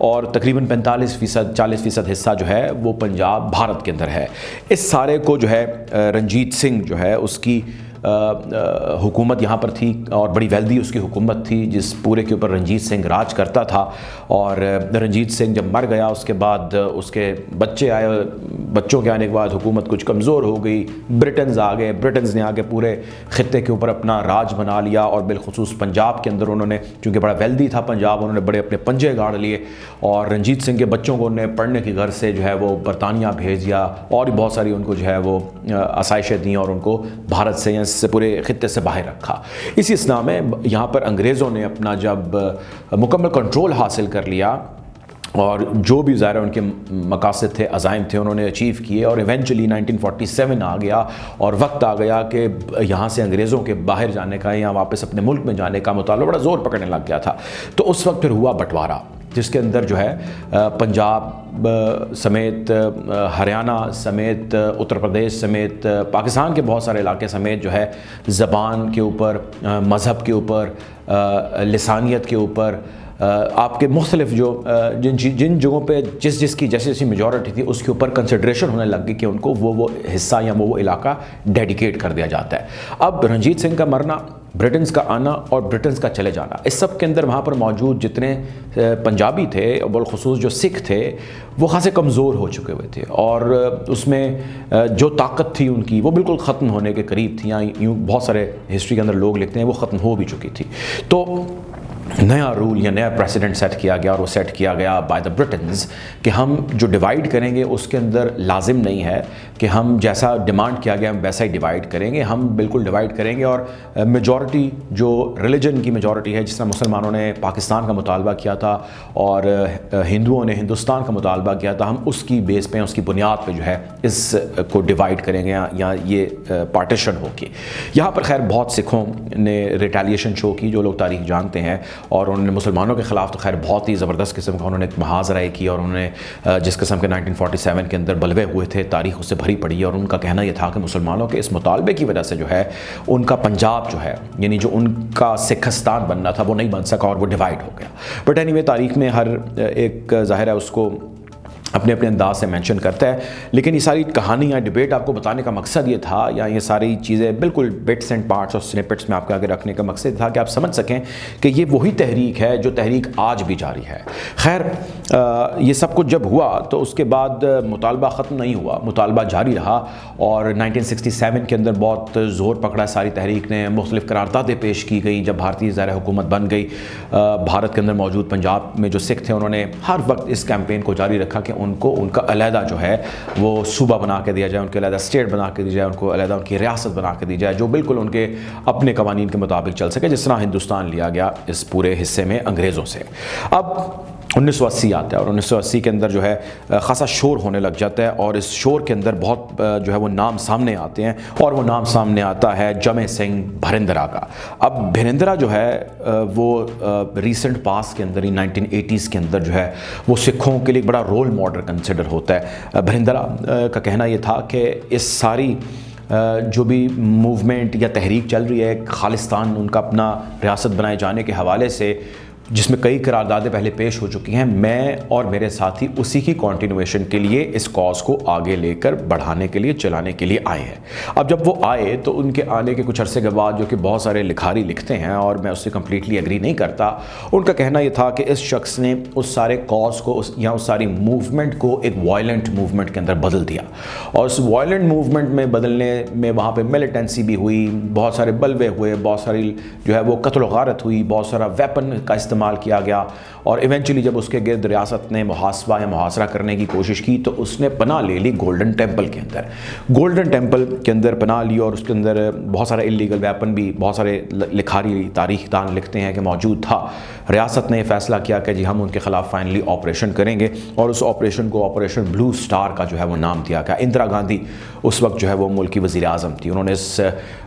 اور تقریباً 45% حصہ جو ہے وہ پنجاب بھارت کے اندر ہے۔ اس سارے کو جو ہے رنجیت سنگھ جو ہے اس کی حکومت یہاں پر تھی، اور بڑی ویلدی اس کی حکومت تھی، جس پورے کے اوپر رنجیت سنگھ راج کرتا تھا۔ اور رنجیت سنگھ جب مر گیا اس کے بعد اس کے بچے آئے، بچوں کے آنے کے بعد حکومت کچھ کمزور ہو گئی، برٹنز آ گئے، برٹنز نے آ کے پورے خطے کے اوپر اپنا راج بنا لیا، اور بالخصوص پنجاب کے اندر انہوں نے، چونکہ بڑا ویلدی تھا پنجاب، انہوں نے بڑے اپنے پنجے گاڑ لیے، اور رنجیت سنگھ کے بچوں کو انہیں پڑھنے کی غرض سے جو ہے وہ برطانیہ بھیج دیا، اور بہت ساری ان کو جو ہے وہ آسائشیں دیں، اور ان کو بھارت سے سے پورے خطے سے باہر رکھا۔ اسی اثناء میں یہاں پر انگریزوں نے اپنا جب مکمل کنٹرول حاصل کر لیا، اور جو بھی ظاہر ان کے مقاصد تھے، عزائم تھے، انہوں نے اچیو کیے، اور ایونچولی 1947 آ گیا، اور وقت آ گیا کہ یہاں سے انگریزوں کے باہر جانے کا یا واپس اپنے ملک میں جانے کا مطالبہ بڑا زور پکڑنے لگ گیا تھا۔ تو اس وقت پھر ہوا بٹوارہ، جس کے اندر جو ہے پنجاب سمیت ہریانہ سمیت اتر پردیش سمیت پاکستان کے بہت سارے علاقے سمیت جو ہے زبان کے اوپر، مذہب کے اوپر، لسانیت کے اوپر، آپ کے مختلف جو جن جگہوں پہ جس کی جیسی میجورٹی تھی اس کے اوپر کنسیڈریشن ہونے لگ گئی کہ ان کو وہ حصہ یا وہ علاقہ ڈیڈیکیٹ کر دیا جاتا ہے۔ اب رنجیت سنگھ کا مرنا، برٹنز کا آنا اور برٹنز کا چلے جانا، اس سب کے اندر وہاں پر موجود جتنے پنجابی تھے، بالخصوص جو سکھ تھے، وہ خاصے کمزور ہو چکے ہوئے تھے، اور اس میں جو طاقت تھی ان کی وہ بالکل ختم ہونے کے قریب تھی، یا یوں بہت سارے ہسٹری کے اندر لوگ لکھتے ہیں وہ ختم ہو بھی چکی تھی۔ تو نیا رول یا نیا پریسیڈنٹ سیٹ کیا گیا، اور وہ سیٹ کیا گیا بائی دا برٹنز کہ ہم جو ڈیوائیڈ کریں گے اس کے اندر لازم نہیں ہے کہ ہم جیسا ڈیمانڈ کیا گیا ہم ویسا ہی ڈیوائیڈ کریں گے، ہم بالکل ڈیوائیڈ کریں گے، اور میجورٹی جو ریلیجن کی میجورٹی ہے، جس طرح مسلمانوں نے پاکستان کا مطالبہ کیا تھا اور ہندوؤں نے ہندوستان کا مطالبہ کیا تھا، ہم اس کی بیس پہ، اس کی بنیاد پہ جو ہے اس کو ڈیوائیڈ کریں گے، یا یہ پارٹیشن ہو کے۔ یہاں پر خیر بہت سکھوں نے ریٹیلیشن شو کی، جو لوگ تاریخ جانتے ہیں، اور انہوں نے مسلمانوں کے خلاف تو خیر بہت ہی زبردست قسم کا انہوں نے ایک محاذ رائے کی، اور انہوں نے جس قسم کے 1947 کے اندر بلوے ہوئے تھے، تاریخ اس سے بھری پڑی ہے، اور ان کا کہنا یہ تھا کہ مسلمانوں کے اس مطالبے کی وجہ سے جو ہے ان کا پنجاب جو ہے، یعنی جو ان کا سکھستان بننا تھا وہ نہیں بن سکا، اور وہ ڈیوائیڈ ہو گیا۔ بٹ اینی وے تاریخ میں ہر ایک ظاہر ہے اس کو اپنے اپنے انداز سے مینشن کرتا ہے، لیکن یہ ساری کہانی یا ڈیبیٹ آپ کو بتانے کا مقصد یہ تھا، یا یہ ساری چیزیں بالکل بٹس اینڈ پارٹس اور سنیپٹس میں آپ کے آگے رکھنے کا مقصد تھا کہ آپ سمجھ سکیں کہ یہ وہی تحریک ہے جو تحریک آج بھی جاری ہے۔ خیر یہ سب کچھ جب ہوا تو اس کے بعد مطالبہ ختم نہیں ہوا، مطالبہ جاری رہا، اور 1967 کے اندر بہت زور پکڑا ساری تحریک نے، مختلف قراردادیں پیش کی گئیں جب بھارتی ظاہر حکومت بن گئی۔ بھارت کے اندر موجود پنجاب میں جو سکھ تھے انہوں نے ہر وقت اس کیمپین کو جاری رکھا کہ ان کو ان کا علیحدہ جو ہے وہ صوبہ بنا کے دیا جائے، ان کے علیحدہ اسٹیٹ بنا کے دی جائے، ان کو علیحدہ ان کی ریاست بنا کے دی جائے، جو بالکل ان کے اپنے قوانین کے مطابق چل سکے، جس طرح ہندوستان لیا گیا اس پورے حصے میں انگریزوں سے۔ اب 1980 آتا ہے، اور 1980 کے اندر جو ہے خاصا شور ہونے لگ جاتا ہے، اور اس شور کے اندر بہت جو ہے وہ نام سامنے آتے ہیں، اور وہ نام سامنے آتا ہے جمع سنگھ بھرندرا کا۔ اب بھرندرا جو ہے وہ ریسنٹ پاس کے اندر ہی 1980s کے اندر جو ہے وہ سکھوں کے لیے ایک بڑا رول ماڈل کنسیڈر ہوتا ہے۔ بھرندرا کا کہنا یہ تھا کہ اس ساری جو بھی موومنٹ یا تحریک چل رہی ہے خالصتان ان کا اپنا ریاست بنائے جانے کے حوالے سے، جس میں کئی قراردادیں پہلے پیش ہو چکی ہیں، میں اور میرے ساتھی اسی کی کنٹینویشن کے لیے اس کاز کو آگے لے کر بڑھانے کے لیے، چلانے کے لیے آئے ہیں۔ اب جب وہ آئے تو ان کے آنے کے کچھ عرصے کے بعد، جو کہ بہت سارے لکھاری لکھتے ہیں اور میں اس سے کمپلیٹلی ایگری نہیں کرتا، ان کا کہنا یہ تھا کہ اس شخص نے اس سارے کاز کو یا اس ساری موومنٹ کو ایک وائلنٹ موومنٹ کے اندر بدل دیا، اور اس وائلنٹ موومنٹ میں بدلنے میں وہاں پہ ملیٹنسی بھی ہوئی، بہت سارے بلوے ہوئے، بہت ساری جو ہے وہ قتل و غارت ہوئی، بہت سارا ویپن کا استعمال کیا گیا، اور ایونچولی جب اس کے گرد ریاست نے محاسبہ یا محاصرہ کرنے کی کوشش کی تو اس نے پناہ لے لی گولڈن ٹیمپل کے اندر۔ گولڈن ٹیمپل کے اندر پناہ لی، اور اس کے اندر بہت سارے انلیگل ویپن بھی بہت سارے لکھاری تاریخ دان لکھتے ہیں کہ موجود تھا۔ ریاست نے فیصلہ کیا کہ جی ہم ان کے خلاف فائنلی آپریشن کریں گے، اور اس آپریشن کو آپریشن بلو سٹار کا جو ہے وہ نام دیا گیا۔ اندرا گاندھی اس وقت جو ہے وہ ملک کی وزیر اعظم تھی، انہوں نے اس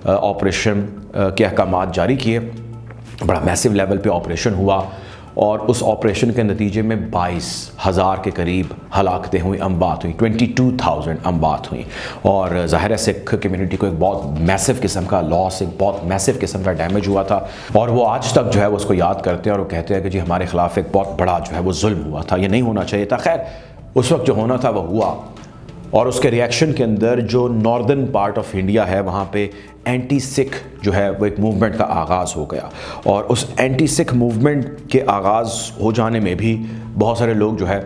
آپریشن کے احکامات جاری کیے، بڑا میسو لیول پہ آپریشن ہوا، اور اس آپریشن کے نتیجے میں 22,000 کے قریب ہلاکتیں ہوئیں، اموات ہوئیں، 22,000 اموات ہوئیں، اور ظاہر ہے سکھ کمیونٹی کو ایک بہت میسو قسم کا لاس، ایک بہت میسو قسم کا ڈیمیج ہوا تھا، اور وہ آج تک جو ہے وہ اس کو یاد کرتے ہیں اور وہ کہتے ہیں کہ جی ہمارے خلاف ایک بہت بڑا جو ہے وہ ظلم ہوا تھا، یہ نہیں ہونا چاہیے تھا۔ خیر اس وقت جو ہونا تھا وہ ہوا، اور اس کے ریاکشن کے اندر جو ناردرن پارٹ آف انڈیا ہے وہاں پہ اینٹی سکھ جو ہے وہ ایک موومنٹ کا آغاز ہو گیا، اور اس اینٹی سکھ موومنٹ کے آغاز ہو جانے میں بھی بہت سارے لوگ جو ہے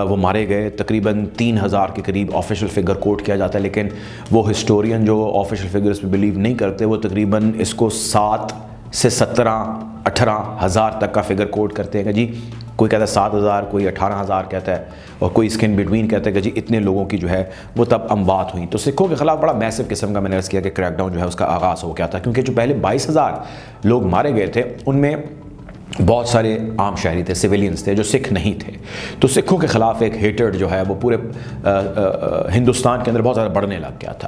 وہ مارے گئے، تقریباً 3,000 کے قریب آفیشل فگر کوٹ کیا جاتا ہے، لیکن وہ ہسٹورین جو آفیشل فگرز پہ بلیو نہیں کرتے وہ تقریباً اس کو 7 سے 17-18,000 تک کا فگر کوٹ کرتے ہیں کہ جی کوئی کہتا ہے 7,000، کوئی 18,000 کہتا ہے، اور کوئی اس کے ان بٹوین کہتا ہے کہ جی اتنے لوگوں کی جو ہے وہ تب اموات ہوئیں۔ تو سکھوں کے خلاف بڑا میسو قسم کا میں نے عرض کیا کہ کریک ڈاؤن جو ہے اس کا آغاز ہو گیا تھا، کیونکہ جو پہلے 22,000 لوگ مارے گئے تھے ان میں بہت سارے عام شہری تھے، سویلینز تھے جو سکھ نہیں تھے، تو سکھوں کے خلاف ایک ہیٹرڈ جو ہے وہ پورے ہندوستان کے اندر بہت زیادہ بڑھنے لگ گیا تھا۔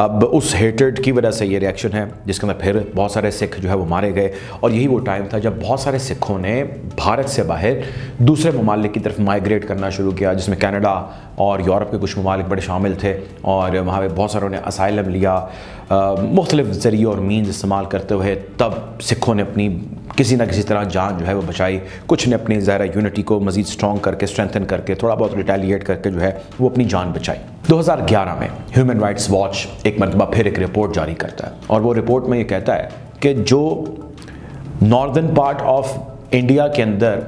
اب اس ہیٹرڈ کی وجہ سے یہ ریاکشن ہے جس کے اندر پھر بہت سارے سکھ جو ہے وہ مارے گئے، اور یہی وہ ٹائم تھا جب بہت سارے سکھوں نے بھارت سے باہر دوسرے ممالک کی طرف مائیگریٹ کرنا شروع کیا، جس میں کینیڈا اور یورپ کے کچھ ممالک بڑے شامل تھے، اور وہاں پہ بہت ساروں نے اسائلم لیا، مختلف ذریعے اور مینز استعمال کرتے ہوئے تب سکھوں نے اپنی کسی نہ کسی طرح جان جو ہے وہ بچائی، کچھ نے اپنی ظاہرہ یونٹی کو مزید سٹرونگ کر کے، اسٹرینتھن کر کے، تھوڑا بہت ریٹیلیٹ کر کے جو ہے وہ اپنی جان بچائی۔ 2011 میں ہیومن رائٹس واچ ایک مرتبہ پھر ایک رپورٹ جاری کرتا ہے، اور وہ رپورٹ میں یہ کہتا ہے کہ جو ناردرن پارٹ آف انڈیا کے اندر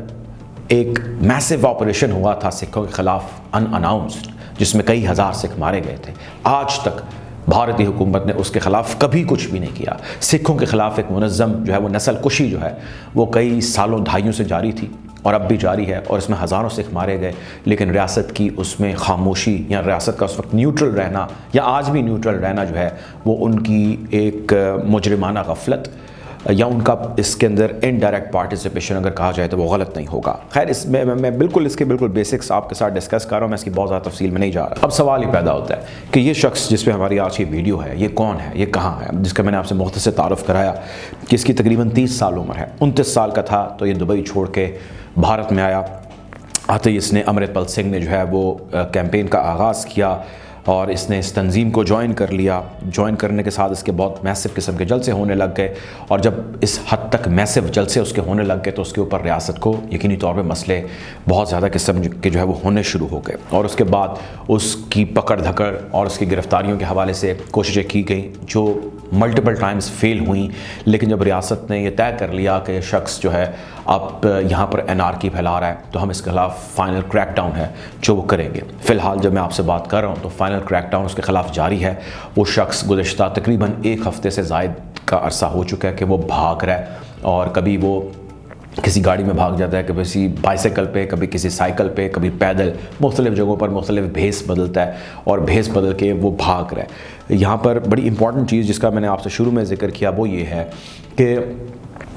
ایک میسو آپریشن ہوا تھا سکھوں کے خلاف ان اناؤنسڈ، جس میں کئی ہزار سکھ مارے گئے تھے، آج تک بھارتی حکومت نے اس کے خلاف کبھی کچھ بھی نہیں کیا۔ سکھوں کے خلاف ایک منظم جو ہے وہ نسل کشی جو ہے وہ کئی سالوں دہائیوں سے جاری تھی اور اب بھی جاری ہے، اور اس میں ہزاروں سکھ مارے گئے، لیکن ریاست کی اس میں خاموشی یا ریاست کا اس وقت نیوٹرل رہنا یا آج بھی نیوٹرل رہنا جو ہے وہ ان کی ایک مجرمانہ غفلت یا ان کا اس کے اندر انڈائریکٹ پارٹیسپیشن اگر کہا جائے تو وہ غلط نہیں ہوگا۔ خیر اس میں بالکل اس کے بالکل بیسکس آپ کے ساتھ ڈسکس کر رہا ہوں، میں اس کی بہت زیادہ تفصیل میں نہیں جا رہا۔ اب سوال ہی پیدا ہوتا ہے کہ یہ شخص جس پہ ہماری آج کی ویڈیو ہے یہ کون ہے، یہ کہاں ہے، جس کا میں نے آپ سے مختصر تعارف کرایا کہ اس کی تقریباً 30 سال عمر ہے، 29 سال کا تھا تو یہ دبئی چھوڑ کے بھارت میں آیا، آتے ہی اس نے امرت پال سنگھ نے جو ہے وہ کیمپین کا آغاز کیا، اور اس نے اس تنظیم کو جوائن کر لیا۔ جوائن کرنے کے ساتھ اس کے بہت میسو قسم کے جلسے ہونے لگ گئے، اور جب اس حد تک میسو جلسے اس کے ہونے لگ گئے تو اس کے اوپر ریاست کو یقینی طور پہ مسئلے بہت زیادہ قسم کے جو ہے وہ ہونے شروع ہو گئے، اور اس کے بعد اس کی پکڑ دھکڑ اور اس کی گرفتاریوں کے حوالے سے کوششیں کی گئیں جو ملٹیپل ٹائمز فیل ہوئیں، لیکن جب ریاست نے یہ طے کر لیا کہ شخص جو ہے اب یہاں پر انارکی پھیلا رہا ہے تو ہم اس کے خلاف فائنل کریک ڈاؤن ہے جو وہ کریں گے۔ فی الحال جب میں آپ سے بات کر رہا ہوں تو فائنل کریک ڈاؤن اس کے خلاف جاری ہے۔ وہ شخص گزشتہ تقریباً 1 ہفتے سے زائد کا عرصہ ہو چکا ہے کہ وہ بھاگ رہا ہے، اور کبھی وہ کسی گاڑی میں بھاگ جاتا ہے، کبھی کسی بائیسیکل پہ، کبھی کسی سائیکل پہ، کبھی پیدل، مختلف جگہوں پر مختلف بھیس بدلتا ہے اور بھیس بدل کے وہ بھاگ رہا ہے۔ یہاں پر بڑی امپورٹنٹ چیز جس کا میں نے آپ سے شروع میں ذکر کیا وہ یہ ہے کہ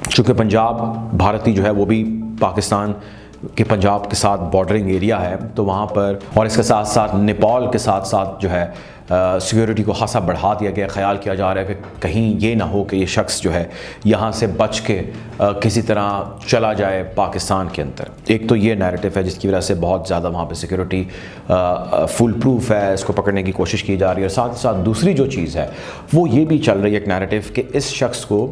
چونکہ پنجاب بھارتی جو ہے وہ بھی پاکستان کہ پنجاب کے ساتھ بارڈرنگ ایریا ہے، تو وہاں پر اور اس کے ساتھ ساتھ نیپال کے ساتھ ساتھ جو ہے سیکیورٹی کو خاصا بڑھا دیا گیا۔ خیال کیا جا رہا ہے کہ کہیں یہ نہ ہو کہ یہ شخص جو ہے یہاں سے بچ کے کسی طرح چلا جائے پاکستان کے اندر۔ ایک تو یہ نیریٹو ہے جس کی وجہ سے بہت زیادہ وہاں پہ سیکیورٹی فل پروف ہے، اس کو پکڑنے کی کوشش کی جا رہی ہے، اور ساتھ ساتھ دوسری جو چیز ہے وہ یہ بھی چل رہی ہے ایک نیریٹو کہ اس شخص کو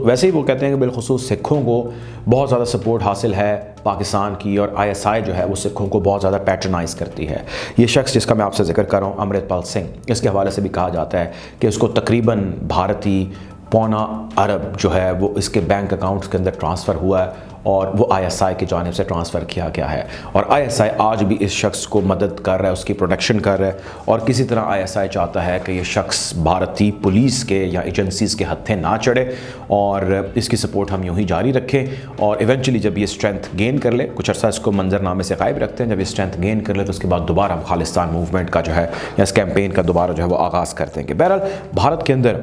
ویسے ہی وہ کہتے ہیں کہ بالخصوص سکھوں کو بہت زیادہ سپورٹ حاصل ہے پاکستان کی، اور ISI جو ہے وہ سکھوں کو بہت زیادہ پیٹرنائز کرتی ہے۔ یہ شخص جس کا میں آپ سے ذکر کر رہا ہوں امرت پال سنگھ، اس کے حوالے سے بھی کہا جاتا ہے کہ اس کو تقریباً بھارتی $2.25 ارب جو ہے وہ اس کے بینک اکاؤنٹس کے اندر ٹرانسفر ہوا ہے، اور وہ ISI کی جانب سے ٹرانسفر کیا گیا ہے، اور ISI آج بھی اس شخص کو مدد کر رہا ہے، اس کی پروٹیکشن کر رہا ہے، اور کسی طرح ISI چاہتا ہے کہ یہ شخص بھارتی پولیس کے یا ایجنسیز کے ہتھے نہ چڑھے، اور اس کی سپورٹ ہم یوں ہی جاری رکھیں، اور ایونچولی جب یہ اسٹرینتھ گین کر لے، کچھ عرصہ اس کو منظر نامے سے غائب رکھتے ہیں، جب یہ اسٹرینتھ گین کر لے تو اس کے بعد دوبارہ ہم خالصتان موومنٹ کا جو ہے یا اس کیمپین کا دوبارہ جو ہے وہ آغاز کر دیں گے۔ بہرحال بھارت کے اندر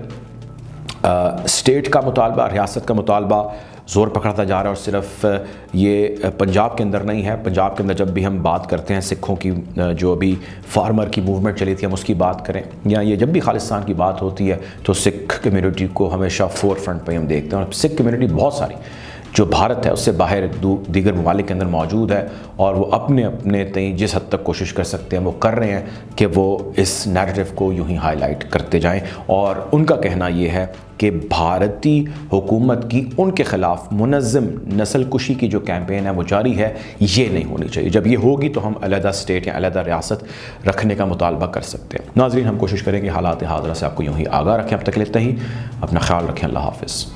اسٹیٹ کا مطالبہ، ریاست کا مطالبہ زور پکڑتا جا رہا ہے، اور صرف یہ پنجاب کے اندر نہیں ہے۔ پنجاب کے اندر جب بھی ہم بات کرتے ہیں سکھوں کی، جو ابھی فارمر کی موومنٹ چلی تھی ہم اس کی بات کریں، یا یہ جب بھی خالصتان کی بات ہوتی ہے تو سکھ کمیونٹی کو ہمیشہ فور فرنٹ پہ ہم دیکھتے ہیں، اور سکھ کمیونٹی بہت ساری جو بھارت ہے اس سے باہر دیگر ممالک کے اندر موجود ہے، اور وہ اپنے تئیں جس حد تک کوشش کر سکتے ہیں وہ کر رہے ہیں کہ وہ اس نیریٹو کو یوں ہی ہائی لائٹ کرتے جائیں، اور ان کا کہنا یہ ہے کہ بھارتی حکومت کی ان کے خلاف منظم نسل کشی کی جو کیمپین ہے وہ جاری ہے، یہ نہیں ہونی چاہیے۔ جب یہ ہوگی تو ہم علیحدہ اسٹیٹ یا علیحدہ ریاست رکھنے کا مطالبہ کر سکتے ہیں۔ ناظرین، ہم کوشش کریں کہ حالات حاضرہ سے آپ کو یوں ہی آگاہ رکھیں۔ اب تک لیتے ہی اپنا خیال رکھیں۔ اللہ حافظ۔